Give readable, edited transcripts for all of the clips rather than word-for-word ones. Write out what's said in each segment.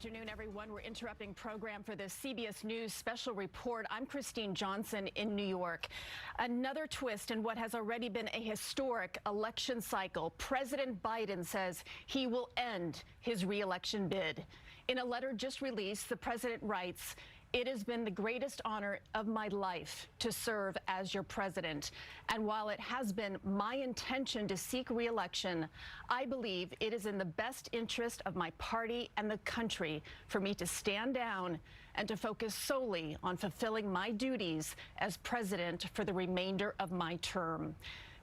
afternoon, everyone. We're interrupting program for the CBS News Special Report. I'm Kristine Johnson in New York. Another twist in what has already been a historic election cycle. President Biden says he will end his re-election bid. In a letter just released, the president writes, "It has been the greatest honor of my life to serve as your president. And while it has been my intention to seek re-election, I believe it is in the best interest of my party and the country for me to stand down and to focus solely on fulfilling my duties as president for the remainder of my term."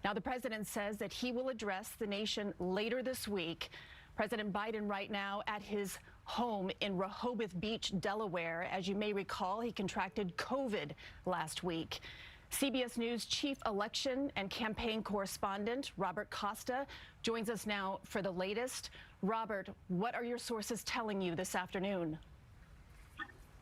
Now, the president says that he will address the nation later this week. President Biden right now at his home in Rehoboth Beach, Delaware. As you may recall, he contracted COVID last week. CBS News chief election and campaign correspondent Robert Costa joins us now for the latest. Robert, what are your sources telling you this afternoon?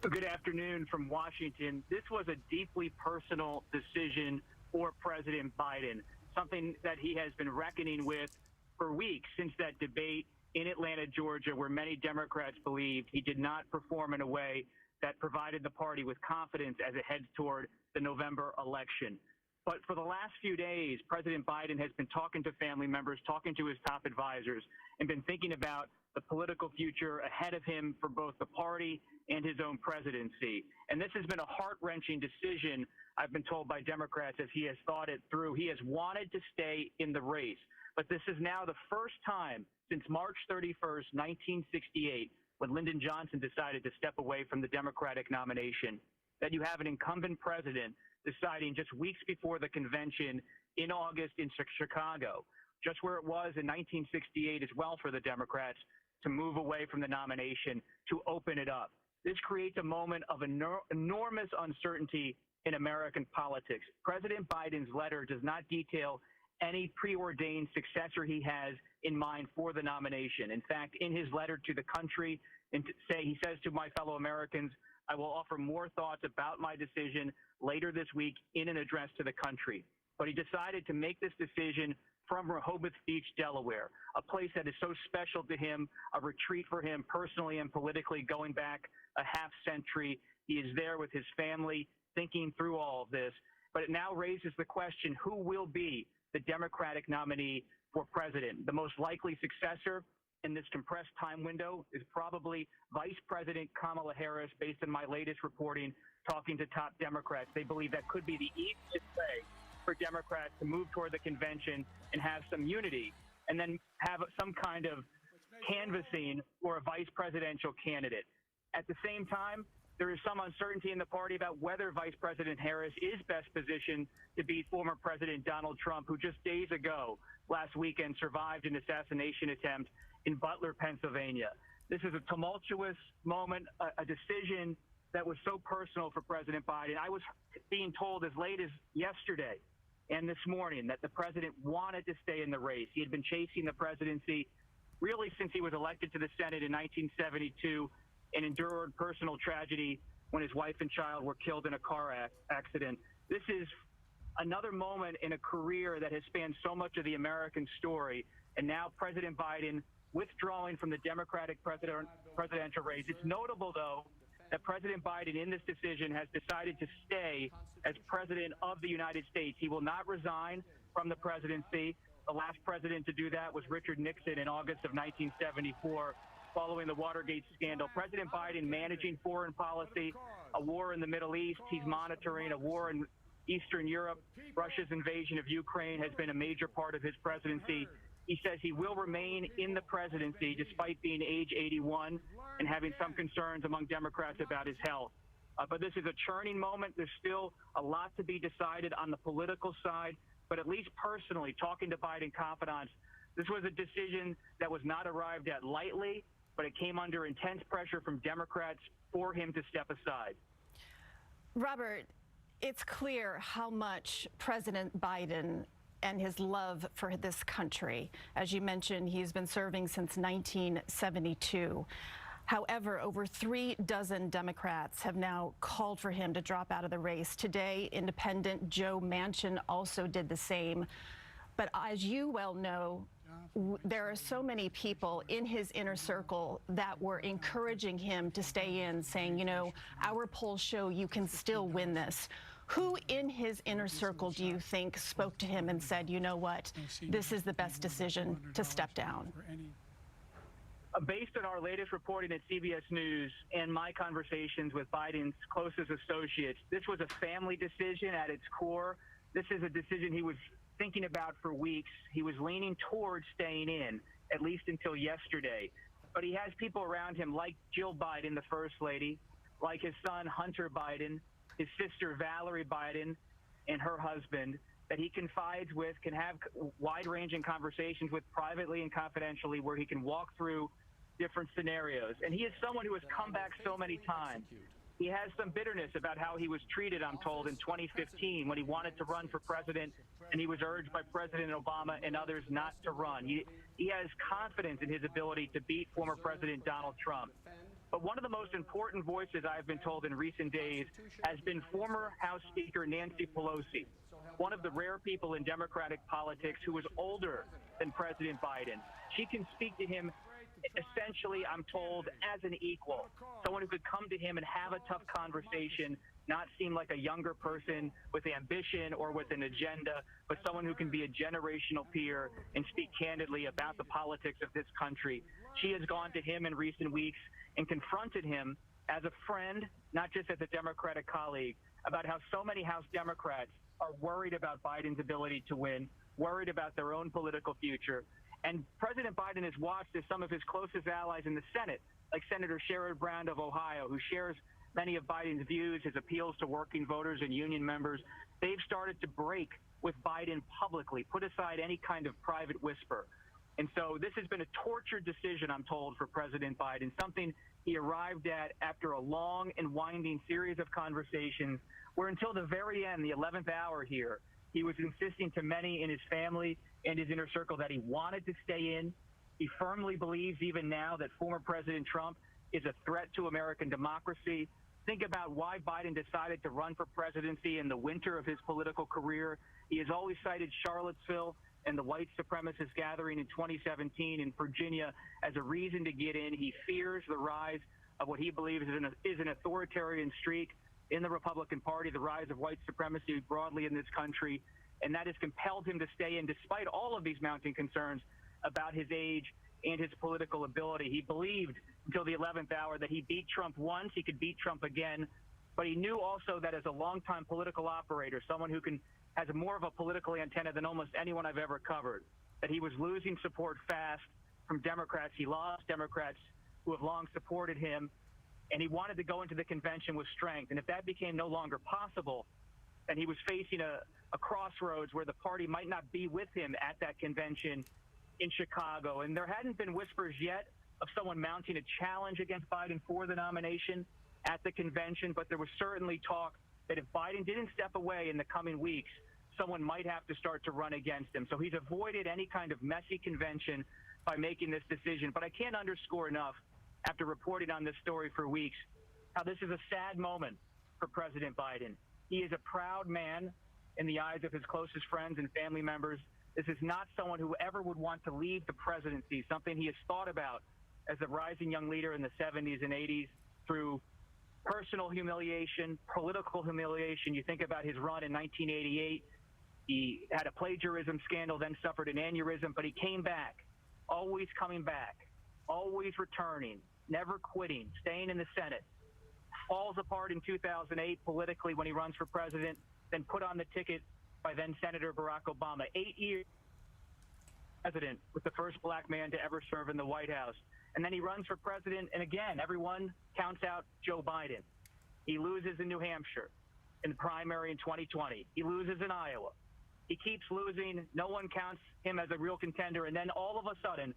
Good afternoon from Washington. This was a deeply personal decision for President Biden, something that he has been reckoning with for weeks since that debate in Atlanta, Georgia, where many Democrats believed he did not perform in a way that provided the party with confidence as it heads toward the November election. But for the last few days, President Biden has been talking to family members, talking to his top advisors, and been thinking about the political future ahead of him for both the party and his own presidency. And this has been a heart-wrenching decision, I've been told by Democrats, as he has thought it through. He has wanted to stay in the race. But this is now the first time since March 31st, 1968, when Lyndon Johnson decided to step away from the Democratic nomination, that you have an incumbent president deciding just weeks before the convention in August in Chicago, just where it was in 1968 as well for the Democrats, to move away from the nomination, to open it up. This creates a moment of enormous uncertainty in American politics. President Biden's letter does not detail any preordained successor he has in mind for the nomination. In fact, in his letter to the country, he says to my fellow Americans, "I will offer more thoughts about my decision later this week in an address to the country." But he decided to make this decision from Rehoboth Beach, Delaware, a place that is so special to him, a retreat for him personally and politically going back a half century. He is there with his family thinking through all of this. But it now raises the question, who will be the Democratic nominee for president? The most likely successor in this compressed time window is probably Vice President Kamala Harris, based on my latest reporting, talking to top Democrats. They believe that could be the easiest way for Democrats to move toward the convention and have some unity, and then have some kind of canvassing for a vice presidential candidate. At the same time, there is some uncertainty in the party about whether Vice President Harris is best positioned to beat former President Donald Trump, who just days ago, last weekend, survived an assassination attempt in Butler, Pennsylvania. This is a tumultuous moment, a decision that was so personal for President Biden. I was being told as late as yesterday and this morning that the president wanted to stay in the race. He had been chasing the presidency really since he was elected to the Senate in 1972 and endured personal tragedy when his wife and child were killed in a car accident. This is another moment in a career that has spanned so much of the American story. And now President Biden withdrawing from the Democratic presidential race. It's notable, though, that President Biden in this decision has decided to stay as president of the United States. He will not resign from the presidency. The last president to do that was Richard Nixon in August of 1974. Following the Watergate scandal. President Biden managing foreign policy, a war in the Middle East. He's monitoring a war in Eastern Europe. Russia's invasion of Ukraine has been a major part of his presidency. He says he will remain in the presidency despite being age 81 and having some concerns among Democrats about his health. But this is a churning moment. There's still a lot to be decided on the political side. But at least personally, talking to Biden confidants, this was a decision that was not arrived at lightly, but it came under intense pressure from Democrats for him to step aside. Robert, it's clear how much President Biden and his love for this country. As you mentioned, he's been serving since 1972. However, over 36 Democrats have now called for him to drop out of the race. Today, Independent Joe Manchin also did the same. But as you well know, there are so many people in his inner circle that were encouraging him to stay in, saying, you know, our polls show you can still win this. Who in his inner circle do you think spoke to him and said, you know what, this is the best decision to step down? Based on our latest reporting at CBS News and my conversations with Biden's closest associates, this was a family decision at its core. This is a decision he was thinking about for weeks. He was leaning towards staying in, at least until yesterday. But he has people around him like Jill Biden, the First Lady, like his son Hunter Biden, his sister Valerie Biden, and her husband, that he confides with, can have wide-ranging conversations with privately and confidentially, where he can walk through different scenarios. And he is someone who has come back so many times. He has some bitterness about how he was treated, I'm told, in 2015 when he wanted to run for president and he was urged by President Obama and others not to run. He has confidence in his ability to beat former President Donald Trump. But one of the most important voices I've been told in recent days has been former House Speaker Nancy Pelosi, one of the rare people in Democratic politics who was older than President Biden. She can speak to him essentially, I'm told, as an equal, someone who could come to him and have a tough conversation, not seem like a younger person with ambition or with an agenda, but someone who can be a generational peer and speak candidly about the politics of this country. She has gone to him in recent weeks and confronted him as a friend, not just as a Democratic colleague, about how so many House Democrats are worried about Biden's ability to win, worried about their own political future. And President Biden is watched as some of his closest allies in the Senate, like Senator Sherrod Brown of Ohio, who shares many of Biden's views, his appeals to working voters and union members. They've started to break with Biden publicly, put aside any kind of private whisper. And so this has been a tortured decision, I'm told, for President Biden, something he arrived at after a long and winding series of conversations where until the very end, the 11th hour here, he was insisting to many in his family and his inner circle that he wanted to stay in. He firmly believes even now that former President Trump is a threat to American democracy. Think about why Biden decided to run for presidency in the winter of his political career. He has always cited Charlottesville and the white supremacist gathering in 2017 in Virginia as a reason to get in. He fears the rise of what he believes is an authoritarian streak in the Republican Party, the rise of white supremacy broadly in this country, and that has compelled him to stay in despite all of these mounting concerns about his age and his political ability. He believed until the 11th hour that he beat Trump once, he could beat Trump again, but he knew also that as a longtime political operator, someone who has more of a political antenna than almost anyone I've ever covered, that he was losing support fast from Democrats. He lost Democrats who have long supported him, and he wanted to go into the convention with strength. And if that became no longer possible, then he was facing a crossroads where the party might not be with him at that convention in Chicago. And there hadn't been whispers yet of someone mounting a challenge against Biden for the nomination at the convention, but there was certainly talk that if Biden didn't step away in the coming weeks, someone might have to start to run against him. So he's avoided any kind of messy convention by making this decision. But I can't underscore enough, after reporting on this story for weeks, how this is a sad moment for President Biden. He is a proud man in the eyes of his closest friends and family members. This is not someone who ever would want to leave the presidency, something he has thought about as a rising young leader in the 70s and 80s through personal humiliation, political humiliation. You think about his run in 1988. He had a plagiarism scandal, then suffered an aneurysm, but he came back, always coming back, always returning, never quitting, staying in the Senate. Falls apart in 2008 politically when he runs for president, then put on the ticket by then Senator Barack Obama. 8 years president, with the first black man to ever serve in the White House. And then he runs for president, and again, everyone counts out Joe Biden. He loses in New Hampshire in the primary in 2020. He loses in Iowa. He keeps losing. No one counts him as a real contender. And then all of a sudden,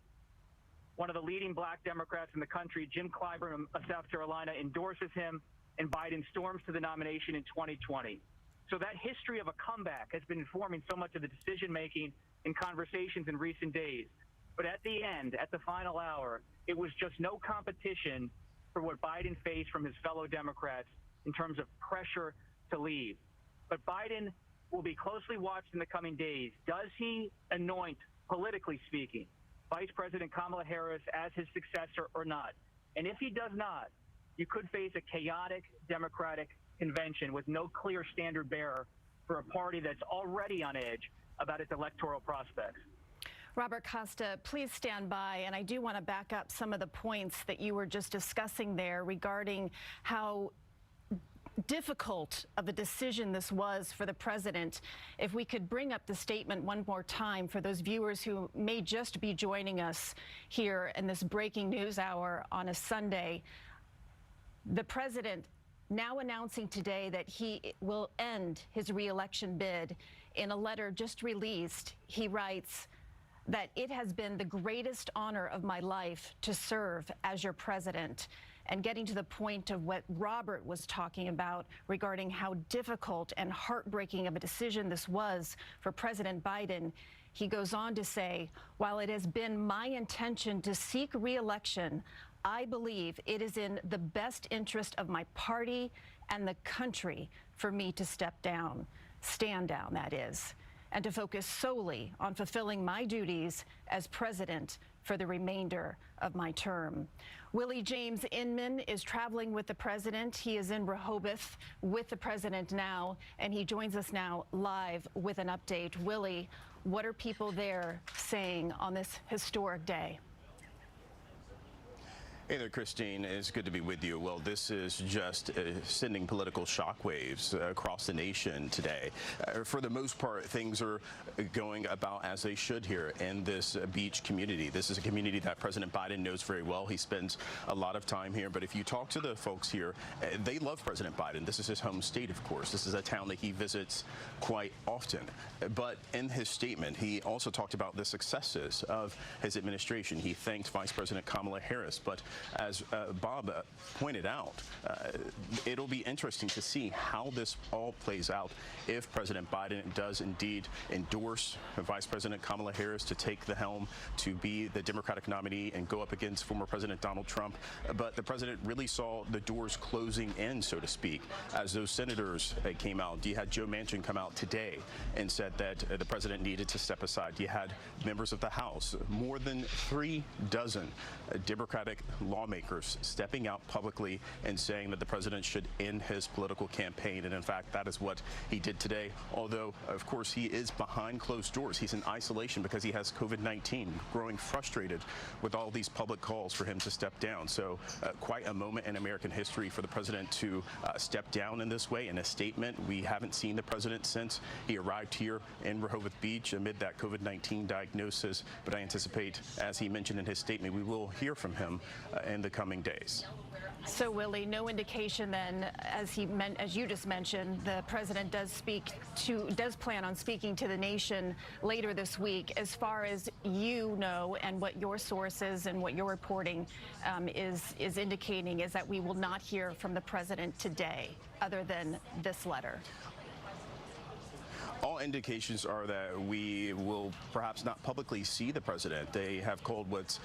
one of the leading black Democrats in the country, Jim Clyburn of South Carolina, endorses him, and Biden storms to the nomination in 2020. So that history of a comeback has been informing so much of the decision-making and conversations in recent days. But at the end, at the final hour, it was just no competition for what Biden faced from his fellow Democrats in terms of pressure to leave. But Biden will be closely watched in the coming days. Does he anoint, politically speaking, Vice President Kamala Harris as his successor or not? And if he does not, you could face a chaotic Democratic convention with no clear standard bearer for a party that's already on edge about its electoral prospects. Robert Costa, please stand by. And I do want to back up some of the points that you were just discussing there regarding how difficult of a decision this was for the president. If we could bring up the statement one more time for those viewers who may just be joining us here in this breaking news hour on a Sunday. The president now announcing today that he will end his re-election bid. In a letter just released, he writes that it has been the greatest honor of my life to serve as your president. And getting to the point of what Robert was talking about regarding how difficult and heartbreaking of a decision this was for President Biden, he goes on to say, while it has been my intention to seek re-election, I believe it is in the best interest of my party and the country for me to step down, stand down, that is, and to focus solely on fulfilling my duties as president for the remainder of my term. Willie James Inman is traveling with the president. He is in Rehoboth with the president now, and he joins us now live with an update. Willie, what are people there saying on this historic day? Hey there, Kristine. It's good to be with you. Well, this is just sending political shockwaves across the nation today. For the most part, things are going about as they should here in this beach community. This is a community that President Biden knows very well. He spends a lot of time here. But if you talk to the folks here, they love President Biden. This is his home state, of course. This is a town that he visits quite often. But in his statement, he also talked about the successes of his administration. He thanked Vice President Kamala Harris. But as Bob pointed out, it'll be interesting to see how this all plays out if President Biden does indeed endorse Vice President Kamala Harris to take the helm to be the Democratic nominee and go up against former President Donald Trump. But the president really saw the doors closing in, so to speak, as those senators came out. You had Joe Manchin come out today and said that the president needed to step aside. You had members of the House, more than 3 dozen Democratic lawmakers stepping out publicly and saying that the president should end his political campaign. And in fact, that is what he did today. Although, of course, he is behind closed doors. He's in isolation because he has COVID-19, growing frustrated with all these public calls for him to step down. So quite a moment in American history for the president to step down in this way in a statement. We haven't seen the president since he arrived here in Rehoboth Beach amid that COVID-19 diagnosis. But I anticipate, as he mentioned in his statement, we will hear from him in the coming days. So, Willie, no indication then, as you just mentioned, the president does plan on speaking to the nation later this week. As far as you know, and what your sources and what you're reporting is indicating, is that we will not hear from the president today, other than this letter. All indications are that we will perhaps not publicly see the president. They have called what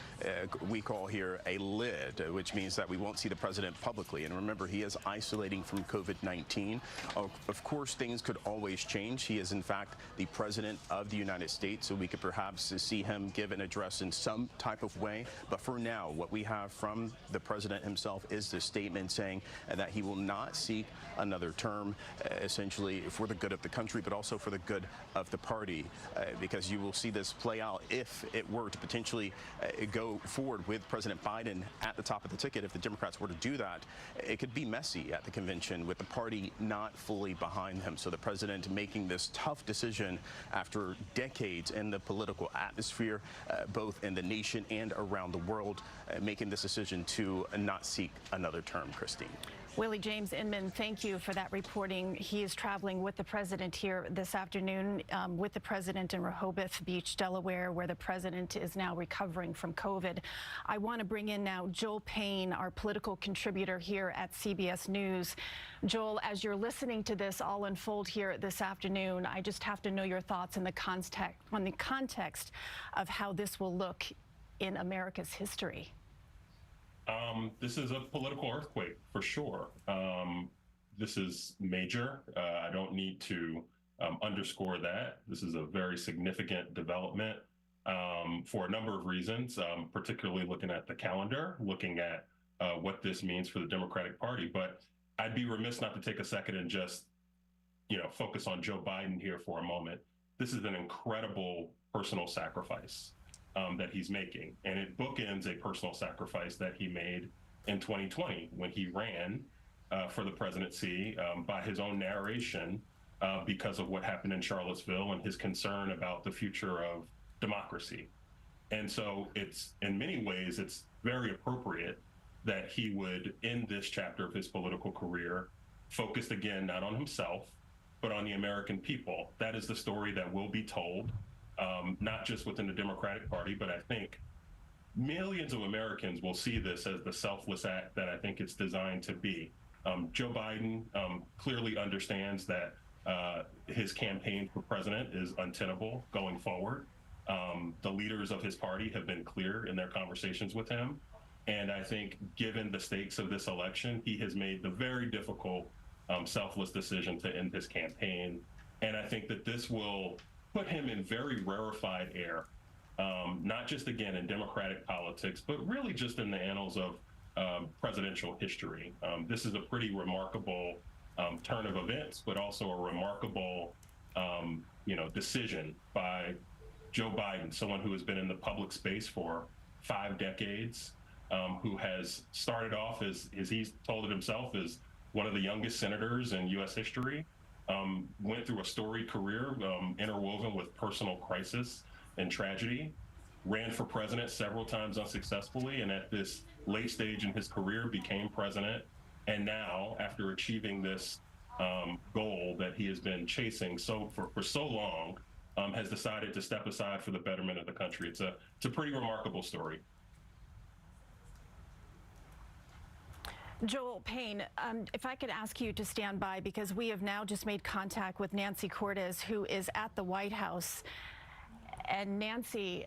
we call here a lid, which means that we won't see the president publicly. And remember, he is isolating from COVID-19. Of course, things could always change. He is, in fact, the president of the United States, so we could perhaps see him give an address in some type of way. But for now, what we have from the president himself is this statement saying that he will not seek another term, essentially for the good of the country, but also for the good of the party, because you will see this play out if it were to potentially go forward with President Biden at the top of the ticket. If the Democrats were to do that, it could be messy at the convention with the party not fully behind him. So the president making this tough decision after decades in the political atmosphere, both in the nation and around the world, making this decision to not seek another term, Kristine. Willie James Inman, thank you for that reporting. He is traveling with the president here this afternoon, with the president in Rehoboth Beach, Delaware, where the president is now recovering from COVID. I want to bring in now Joel Payne, our political contributor here at CBS News. Joel, as you're listening to this all unfold here this afternoon, I just have to know your thoughts in the context of how this will look in America's history. This is a political earthquake for sure. This is major. I don't need to underscore that. This is a very significant development for a number of reasons, particularly looking at the calendar, looking at what this means for the Democratic Party. But I'd be remiss not to take a second and just, focus on Joe Biden here for a moment. This is an incredible personal sacrifice that he's making. And it bookends a personal sacrifice that he made in 2020 when he ran for the presidency by his own narration because of what happened in Charlottesville and his concern about the future of democracy. And so in many ways, it's very appropriate that he would end this chapter of his political career focused again, not on himself, but on the American people. That is the story that will be told, not just within the Democratic Party, but I think millions of Americans will see this as the selfless act that I think it's designed to be. Joe Biden clearly understands that his campaign for president is untenable going forward. The leaders of his party have been clear in their conversations with him. And I think given the stakes of this election, he has made the very difficult, selfless decision to end his campaign. And I think that this will put him in very rarefied air, not just, again, in Democratic politics, but really just in the annals of presidential history. This is a pretty remarkable turn of events, but also a remarkable, decision by Joe Biden, someone who has been in the public space for 5 decades, who has started off as he's told it himself, as one of the youngest senators in U.S. history, went through a storied career interwoven with personal crisis and tragedy, ran for president several times unsuccessfully, and at this late stage in his career became president. And now, after achieving this goal that he has been chasing for so long, has decided to step aside for the betterment of the country. It's a pretty remarkable story. Joel Payne, if I could ask you to stand by, because we have now just made contact with Nancy Cortez, who is at the White House. And Nancy,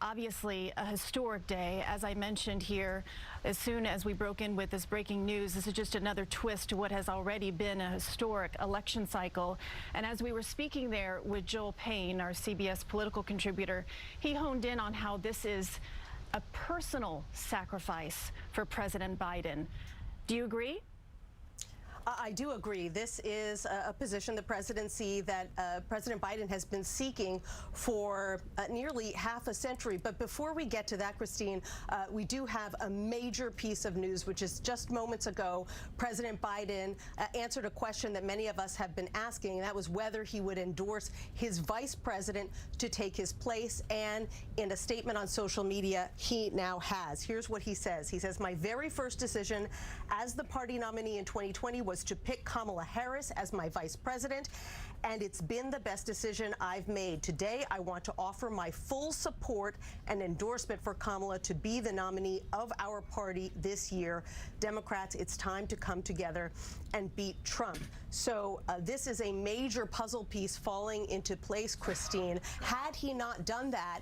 obviously a historic day. As I mentioned here, as soon as we broke in with this breaking news, this is just another twist to what has already been a historic election cycle. And as we were speaking there with Joel Payne, our CBS political contributor, he honed in on how this is a personal sacrifice for President Biden. Do you agree? I do agree. This is a position, the presidency, that President Biden has been seeking for nearly half a century. But before we get to that, Kristine, we do have a major piece of news, which is just moments ago, President Biden answered a question that many of us have been asking, and that was whether he would endorse his vice president to take his place. And in a statement on social media, he now has. Here's what he says. He says, "My very first decision as the party nominee in 2020 was to pick Kamala Harris as my vice president, and it's been the best decision I've made. Today, I want to offer my full support and endorsement for Kamala to be the nominee of our party this year. Democrats, it's time to come together and beat Trump." So this is a major puzzle piece falling into place, Kristine. Had he not done that,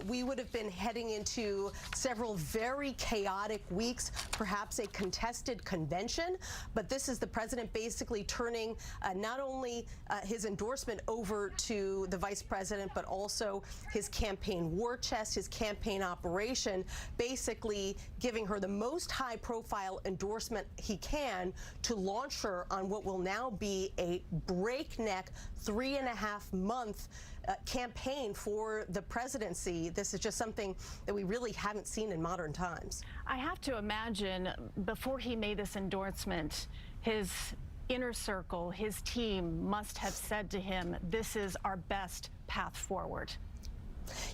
we would have been heading into several very chaotic weeks, perhaps a contested convention. But this is the president basically turning not only his endorsement over to the vice president, but also his campaign war chest, his campaign operation, basically giving her the most high-profile endorsement he can to launch her on what will now be a breakneck 3.5-month campaign for the presidency. This is just something that we really haven't seen in modern times. I have to imagine before he made this endorsement, his inner circle, his team must have said to him, this is our best path forward.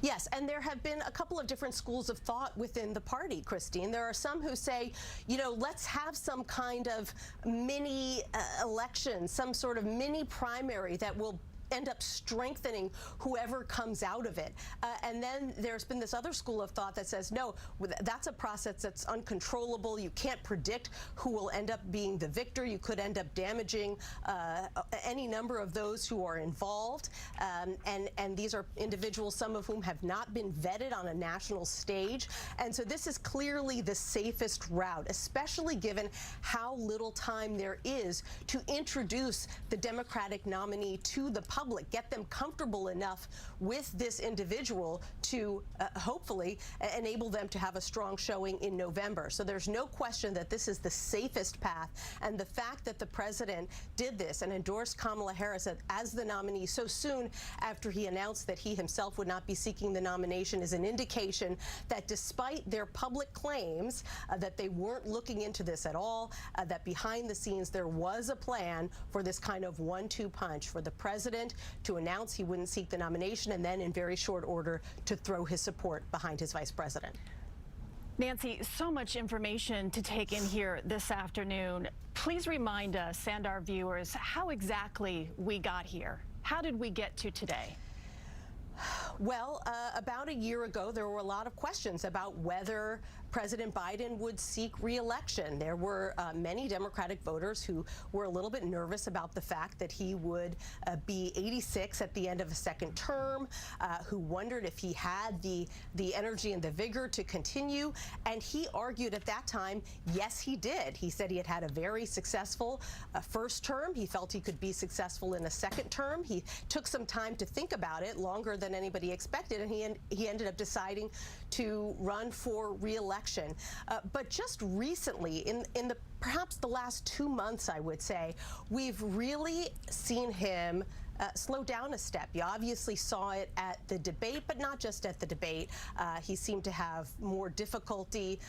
Yes, and there have been a couple of different schools of thought within the party, Kristine. There are some who say, let's have some kind of mini election, some sort of mini primary that will end up strengthening whoever comes out of it. And then there's been this other school of thought that says, no, that's a process that's uncontrollable. You can't predict who will end up being the victor. You could end up damaging any number of those who are involved. And these are individuals, some of whom have not been vetted on a national stage. And so this is clearly the safest route, especially given how little time there is to introduce the Democratic nominee to the public, get them comfortable enough with this individual to hopefully enable them to have a strong showing in November. So there's no question that this is the safest path. And the fact that the president did this and endorsed Kamala Harris as the nominee so soon after he announced that he himself would not be seeking the nomination is an indication that despite their public claims that they weren't looking into this at all, that behind the scenes there was a plan for this kind of 1-2 punch for the president to announce he wouldn't seek the nomination and then in very short order to throw his support behind his vice president. Nancy, so much information to take in here this afternoon. Please remind us and our viewers how exactly we got here. How did we get to today? Well, about a year ago, there were a lot of questions about whether President Biden would seek re-election. There were many Democratic voters who were a little bit nervous about the fact that he would be 86 at the end of a second term, who wondered if he had the energy and the vigor to continue. And he argued at that time, yes, he did. He said he had had a very successful first term. He felt he could be successful in a second term. He took some time to think about it, longer than anybody expected, and he ended up deciding to run for re-election. But just recently, in perhaps the last 2 months, I would say, we've really seen him slow down a step. You obviously saw it at the debate, but not just at the debate. He seemed to have more difficulty,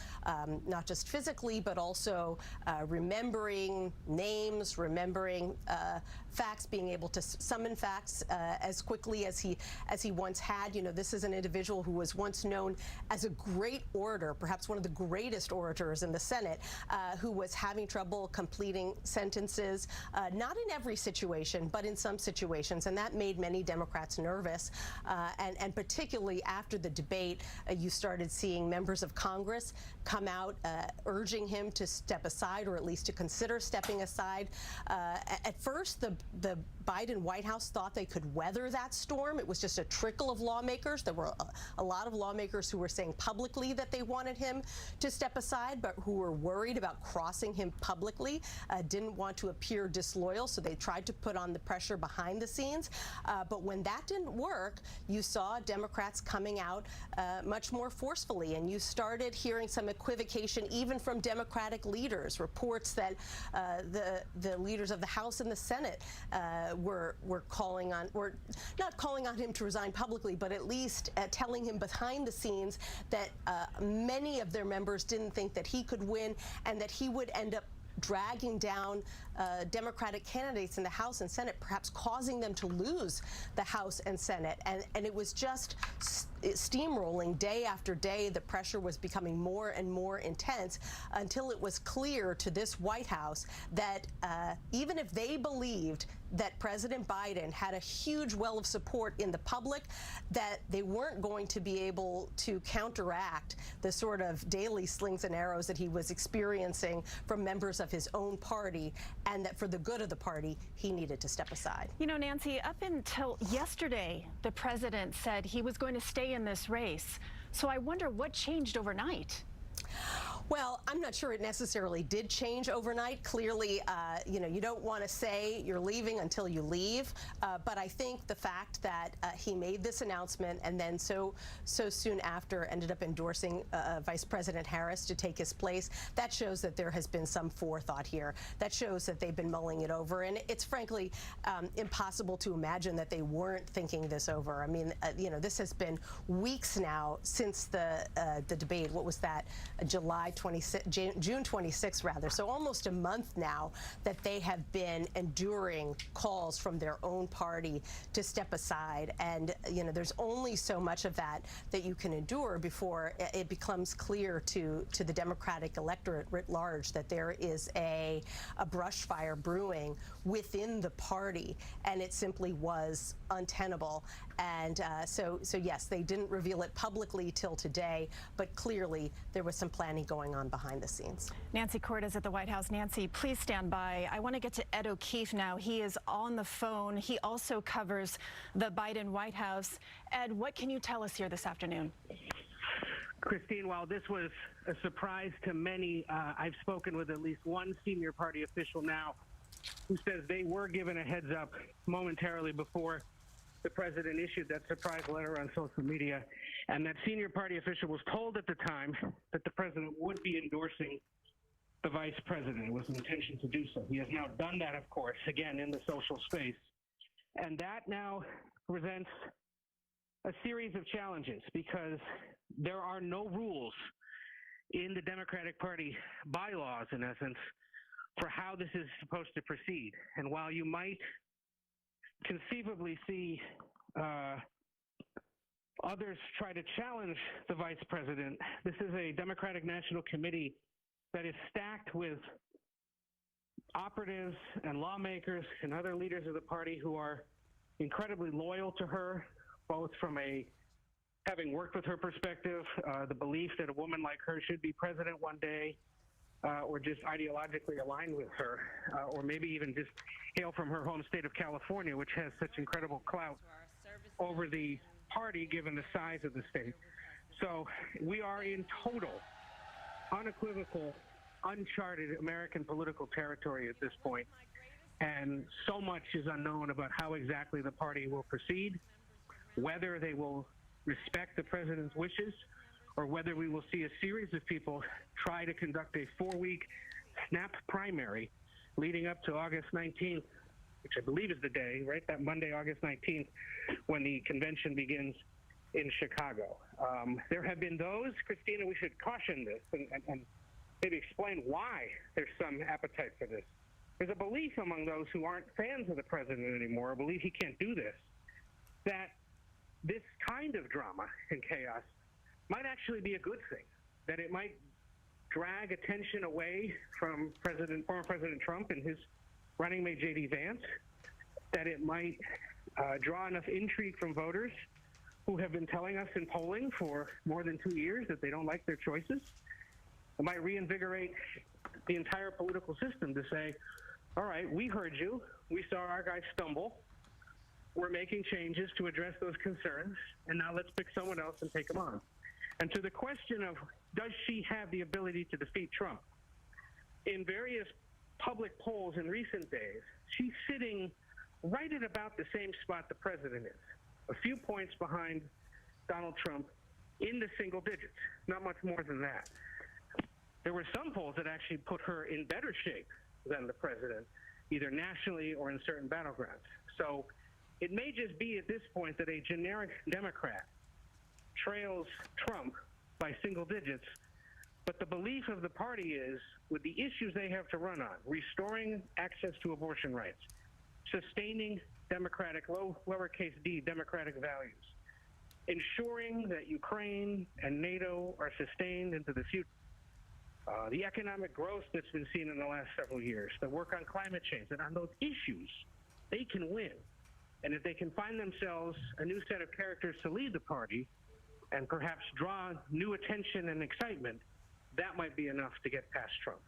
not just physically, but also remembering names, remembering facts, being able to summon facts as quickly as he once had. You know, this is an individual who was once known as a great orator, perhaps one of the greatest orators in the Senate, who was having trouble completing sentences, not in every situation, but in some situations. And that made many Democrats nervous. And particularly after the debate, you started seeing members of Congress come out urging him to step aside, or at least to consider stepping aside. At first, the Biden White House thought they could weather that storm. It was just a trickle of lawmakers. There were a lot of lawmakers who were saying publicly that they wanted him to step aside, but who were worried about crossing him publicly, didn't want to appear disloyal, so they tried to put on the pressure behind the scenes. But when that didn't work, you saw Democrats coming out much more forcefully, and you started hearing some equivocation even from Democratic leaders, reports that the leaders of the House and the Senate were not calling on him to resign publicly, but at least telling him behind the scenes that many of their members didn't think that he could win and that he would end up dragging down Democratic candidates in the House and Senate, perhaps causing them to lose the House and Senate. And it was just steamrolling day after day. The pressure was becoming more and more intense until it was clear to this White House that even if they believed that President Biden had a huge well of support in the public, that they weren't going to be able to counteract the sort of daily slings and arrows that he was experiencing from members of his own party, and that for the good of the party, he needed to step aside. You know, Nancy, up until yesterday, the president said he was going to stay in this race. So I wonder what changed overnight. Well, I'm not sure it necessarily did change overnight. Clearly, you know, you don't want to say you're leaving until you leave. But I think the fact that he made this announcement and then so soon after ended up endorsing Vice President Harris to take his place, that shows that there has been some forethought here. That shows that they've been mulling it over. And it's frankly impossible to imagine that they weren't thinking this over. I mean, you know, this has been weeks now since the debate. What was that? July June 26th, rather. So almost a month now that they have been enduring calls from their own party to step aside. And, you know, there's only so much of that you can endure before it becomes clear to the Democratic electorate writ large that there is a brush fire brewing within the party, and it simply was untenable. And so yes, they didn't reveal it publicly till today, but clearly there was some planning going on behind the scenes. Nancy Cortez at the White House. Nancy, please stand by. I want to get to Ed O'Keefe now. He is on the phone. He also covers the Biden White House. Ed, what can you tell us here this afternoon? Kristine, while this was a surprise to many, I've spoken with at least one senior party official now who says they were given a heads up momentarily before the president issued that surprise letter on social media, and that senior party official was told at the time that the president would be endorsing the vice president. It was an intention to do so. He has now done that, of course, again in the social space, and that now presents a series of challenges because there are no rules in the Democratic Party bylaws, in essence, for how this is supposed to proceed. And while you might conceivably see others try to challenge the vice president, this is a Democratic National Committee that is stacked with operatives and lawmakers and other leaders of the party who are incredibly loyal to her, both from having worked with her perspective, the belief that a woman like her should be president one day, or just ideologically aligned with her, or maybe even just hail from her home state of California, which has such incredible clout over the party given the size of the state. So we are in total, unequivocal, uncharted American political territory at this point, and so much is unknown about how exactly the party will proceed, whether they will respect the president's wishes, or whether we will see a series of people try to conduct a 4-week snap primary leading up to August 19th, which I believe is the day, right? That Monday, August 19th, when the convention begins in Chicago. There have been those, Christina, we should caution this and maybe explain why there's some appetite for this. There's a belief among those who aren't fans of the president anymore, believe he can't do this, that this kind of drama and chaos might actually be a good thing, that it might drag attention away from former President Trump and his running mate J.D. Vance, that it might draw enough intrigue from voters who have been telling us in polling for more than 2 years that they don't like their choices. It might reinvigorate the entire political system to say, all right, we heard you, we saw our guy stumble, we're making changes to address those concerns, and now let's pick someone else and take them on. And to the question of, does she have the ability to defeat Trump? In various public polls in recent days, she's sitting right at about the same spot the president is, a few points behind Donald Trump in the single digits, not much more than that. There were some polls that actually put her in better shape than the president, either nationally or in certain battlegrounds. So it may just be at this point that a generic Democrat trails Trump by single digits, but the belief of the party is, with the issues they have to run on, restoring access to abortion rights, sustaining democratic, lowercase d, democratic values, ensuring that Ukraine and NATO are sustained into the future, the economic growth that's been seen in the last several years, the work on climate change, and on those issues, they can win. And if they can find themselves a new set of characters to lead the party and perhaps draw new attention and excitement, that might be enough to get past Trump.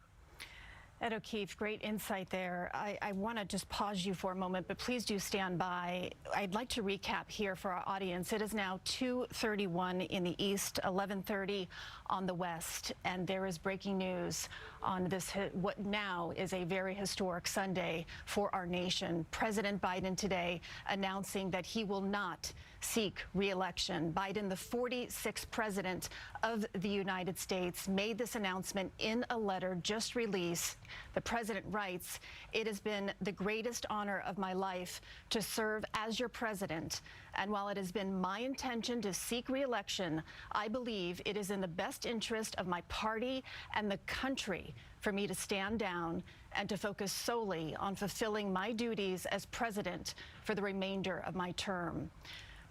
Ed O'Keefe, great insight there. I want to just pause you for a moment, but please do stand by. I'd like to recap here for our audience. It is now 2:31 in the east, 11:30 on the west, and there is breaking news on this, what now is a very historic Sunday for our nation. President Biden today announcing that he will not seek re-election. Biden, the 46th president of the United States, made this announcement in a letter just released The president writes, "It has been the greatest honor of my life to serve as your president. And while it has been my intention to seek re-election, I believe it is in the best interest of my party and the country for me to stand down and to focus solely on fulfilling my duties as president for the remainder of my term."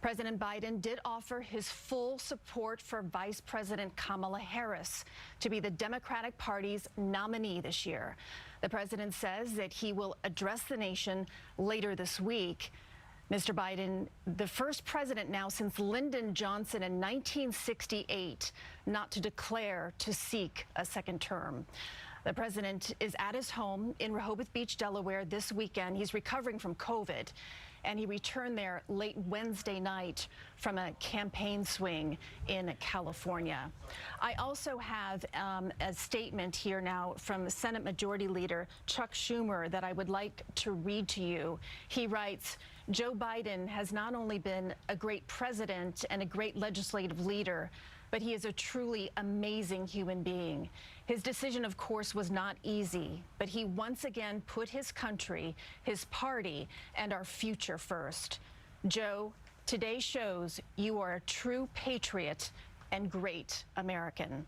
President Biden did offer his full support for Vice President Kamala Harris to be the Democratic Party's nominee this year. The president says that he will address the nation later this week. Mr. Biden, the first president now since Lyndon Johnson in 1968 not to declare to seek a second term. The president is at his home in Rehoboth Beach, Delaware this weekend. He's recovering from COVID, and he returned there late Wednesday night from a campaign swing in California. I also have a statement here now from Senate Majority Leader Chuck Schumer that I would like to read to you. He writes, "Joe Biden has not only been a great president and a great legislative leader, but he is a truly amazing human being. His decision, of course, was not easy, but he once again put his country, his party, and our future first. Joe, today shows you are a true patriot and great American."